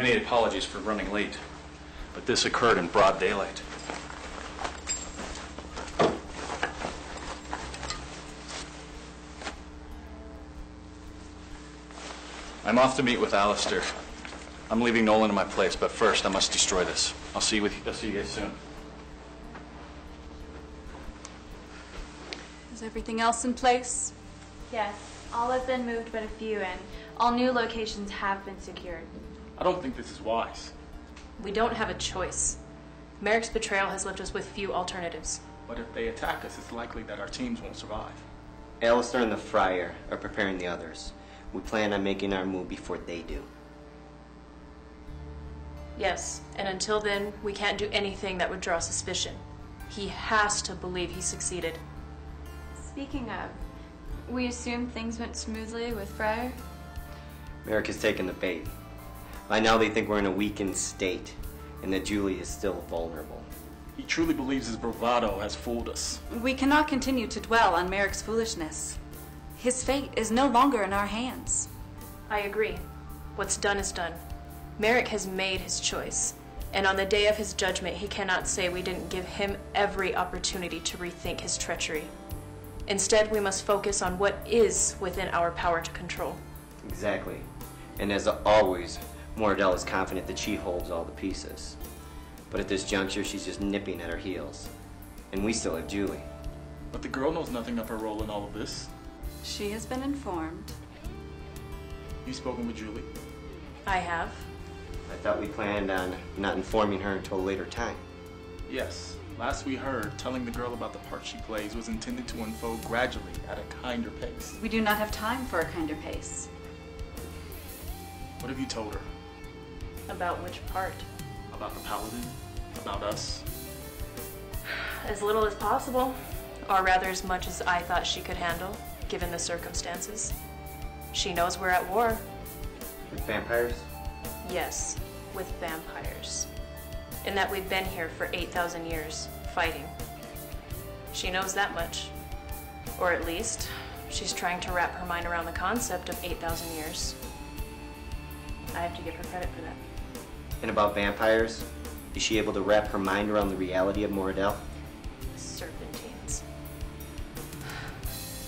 Many apologies for running late, but this occurred in broad daylight. I'm off to meet with Alistair. I'm leaving Nolan in my place, but first I must destroy this. I'll see you guys soon. Is everything else in place? Yes, all have been moved but a few, and all new locations have been secured. I don't think this is wise. We don't have a choice. Merrick's betrayal has left us with few alternatives. But if they attack us, it's likely that our teams won't survive. Alistair and the Friar are preparing the others. We plan on making our move before they do. Yes, and until then, we can't do anything that would draw suspicion. He has to believe he succeeded. Speaking of, we assume things went smoothly with Friar? Merrick has taken the bait. By now they think we're in a weakened state, and that Julie is still vulnerable. He truly believes his bravado has fooled us. We cannot continue to dwell on Merrick's foolishness. His fate is no longer in our hands. I agree. What's done is done. Merrick has made his choice, and on the day of his judgment, he cannot say we didn't give him every opportunity to rethink his treachery. Instead, we must focus on what is within our power to control. Exactly. And as always, Mordell is confident that she holds all the pieces. But at this juncture, she's just nipping at her heels. And we still have Julie. But the girl knows nothing of her role in all of this. She has been informed. You've spoken with Julie? I have. I thought we planned on not informing her until a later time. Yes. Last we heard, telling the girl about the part she plays was intended to unfold gradually at a kinder pace. We do not have time for a kinder pace. What have you told her? About which part? About the Paladin? About us? As little as possible, or rather as much as I thought she could handle, given the circumstances. She knows we're at war. With vampires? Yes, with vampires. In that we've been here for 8,000 years, fighting. She knows that much. Or at least, she's trying to wrap her mind around the concept of 8,000 years. I have to give her credit for that. And about vampires? Is she able to wrap her mind around the reality of Mordell? Serpentines.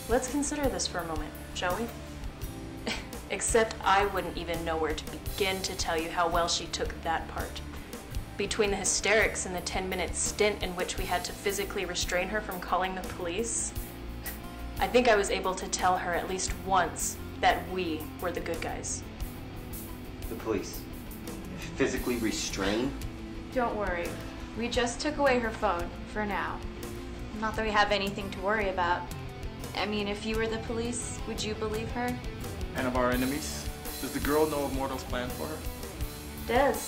Let's consider this for a moment, shall we? Except I wouldn't even know where to begin to tell you how well she took that part. Between the hysterics and the 10-minute stint in which we had to physically restrain her from calling the police, I think I was able to tell her at least once that we were the good guys. The police? Physically restrained? Don't worry. We just took away her phone, for now. Not that we have anything to worry about. I mean, if you were the police, would you believe her? And of our enemies? Does the girl know of Mordell's plan for her? Des,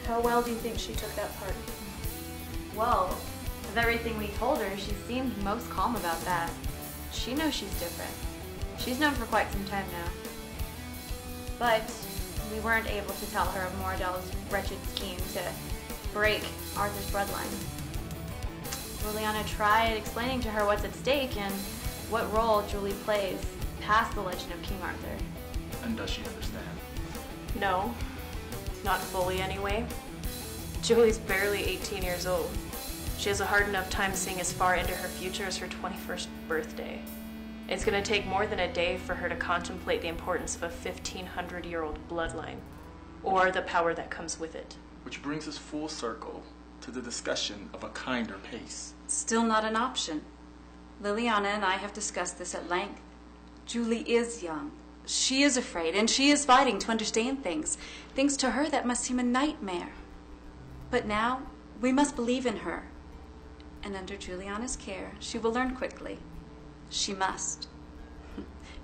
how well do you think she took that part? Well, with everything we told her, she seemed most calm about that. She knows she's different. She's known for quite some time now. But we weren't able to tell her of Mordell's wretched scheme to break Arthur's bloodline. Liliana tried explaining to her what's at stake and what role Julie plays past the legend of King Arthur. And does she understand? No, not fully anyway. Julie's barely 18 years old. She has a hard enough time seeing as far into her future as her 21st birthday. It's going to take more than a day for her to contemplate the importance of a 1,500-year-old bloodline, or the power that comes with it. Which brings us full circle to the discussion of a kinder pace. Still not an option. Liliana and I have discussed this at length. Julie is young. She is afraid, and she is fighting to understand things. Things to her that must seem a nightmare. But now, we must believe in her. And under Juliana's care, she will learn quickly. She must.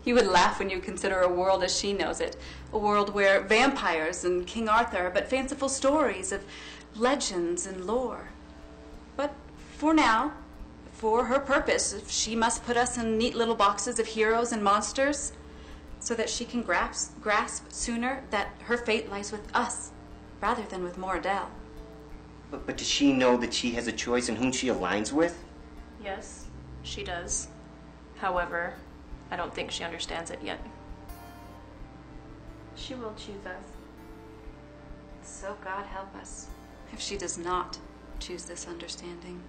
You would laugh when you consider a world as she knows it. A world where vampires and King Arthur are but fanciful stories of legends and lore. But for now, for her purpose, she must put us in neat little boxes of heroes and monsters so that she can grasp sooner that her fate lies with us rather than with Mordell. But does she know that she has a choice in whom she aligns with? Yes, she does. However, I don't think she understands it yet. She will choose us. So God help us if she does not choose this understanding.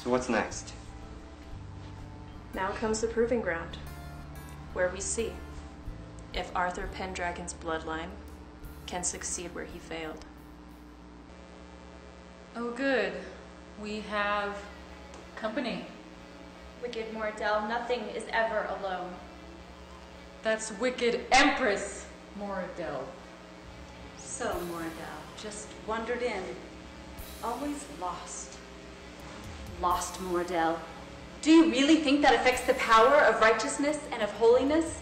So what's next? Now comes the proving ground, where we see if Arthur Pendragon's bloodline can succeed where he failed. Oh, good. We have company. Wicked Mordell, nothing is ever alone. That's wicked Empress Moradel. So, Mordell, just wandered in. Always lost. Lost, Mordell. Do you really think that affects the power of righteousness and of holiness?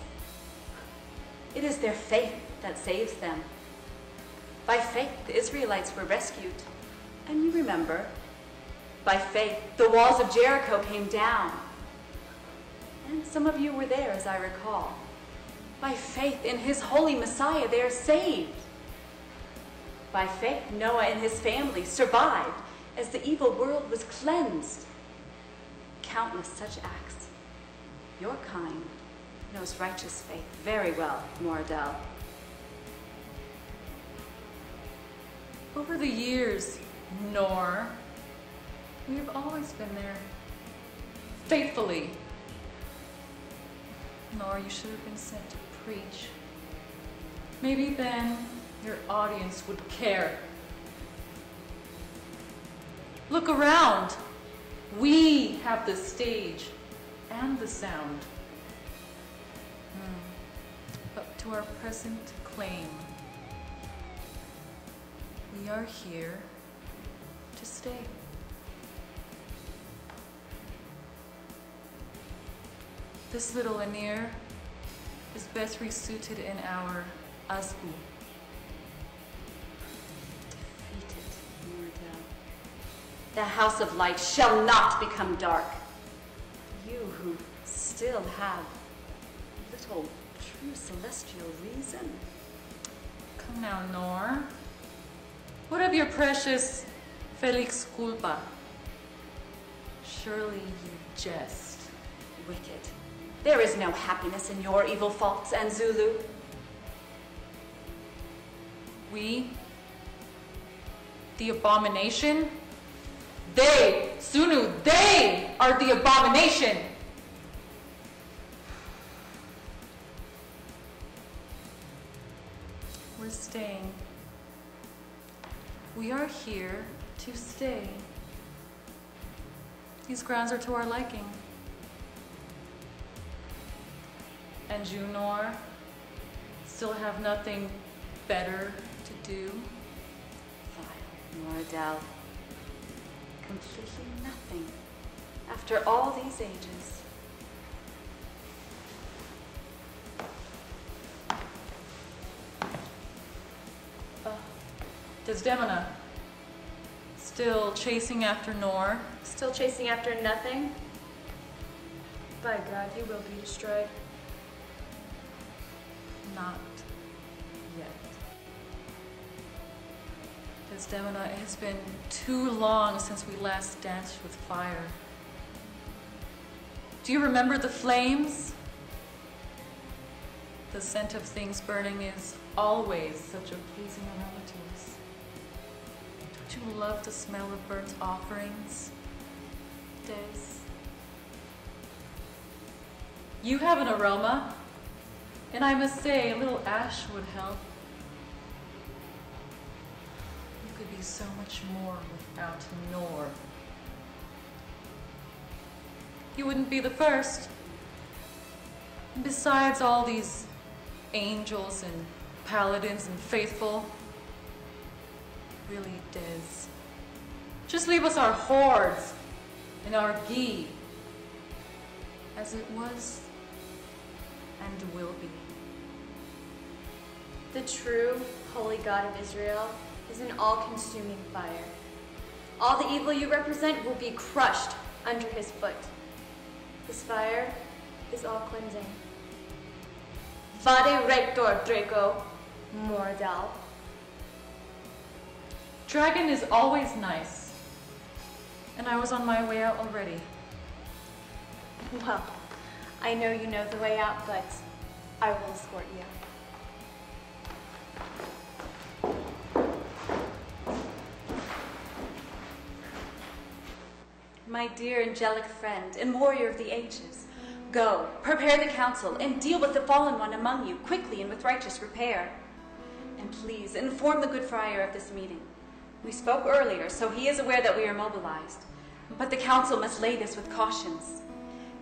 It is their faith that saves them. By faith, the Israelites were rescued. And you remember, by faith, the walls of Jericho came down. And some of you were there, as I recall. By faith in his holy Messiah, they are saved. By faith, Noah and his family survived as the evil world was cleansed. Countless such acts. Your kind knows righteous faith very well, Mordell. Over the years, Noor, we have always been there. Faithfully. Noor, you should have been sent to preach. Maybe then your audience would care. Look around. We have the stage and the sound. But to our present claim, we are here to stay. This little Anir is best resuited in our Asbu. Defeated, Mordell. The house of light shall not become dark. You who still have little true celestial reason. Come now, Noor. What of your precious Felix Culpa? Surely you jest. Wicked. There is no happiness in your evil faults, and Zulu. We, the abomination, they, Sunu, they are the abomination. We're staying. We are here to stay. These grounds are to our liking. And you, Noor, still have nothing better to do? Vile Mordell. Completely nothing. After all these ages. Desdemona, still chasing after Noor? Still chasing after nothing? By God, you will be destroyed. Not yet. Desdemona, it has been too long since we last danced with fire. Do you remember the flames? The scent of things burning is always such a pleasing aroma to us. Don't you love the smell of burnt offerings, Des? You have an aroma. And I must say, a little ash would help. You could be so much more without Noor. You wouldn't be the first. And besides all these angels and paladins and faithful, really, Des, just leave us our hordes and our ghee, as it was and will be. The true, holy God of Israel is an all-consuming fire. All the evil you represent will be crushed under his foot. This fire is all cleansing. Vade rector, Draco, Mordell. Dragon is always nice, and I was on my way out already. Well, I know you know the way out, but I will escort you. my dear angelic friend and warrior of the ages, go, prepare the council, and deal with the fallen one among you quickly and with righteous repair. And please inform the good friar of this meeting. We spoke earlier, so he is aware that we are mobilized. But the council must lay this with cautions.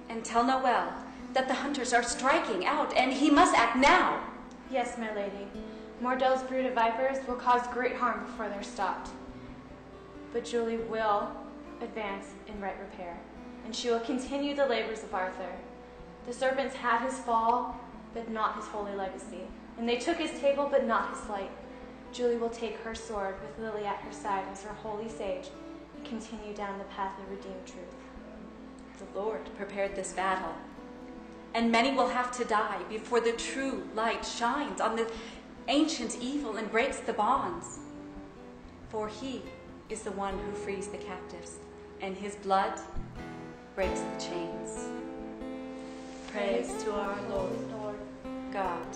And tell Noel that the hunters are striking out, and he must act now. Yes, my lady. Mordel's brood of vipers will cause great harm before they're stopped. But Julie will advance in right repair, and she will continue the labors of Arthur. The serpents had his fall, but not his holy legacy, and they took his table, but not his flight. Julie will take her sword with Lily at her side as her holy sage and continue down the path of redeemed truth. The Lord prepared this battle, and many will have to die before the true light shines on the ancient evil and breaks the bonds. For he is the one who frees the captives, and his blood breaks the chains. Praise to our Lord God.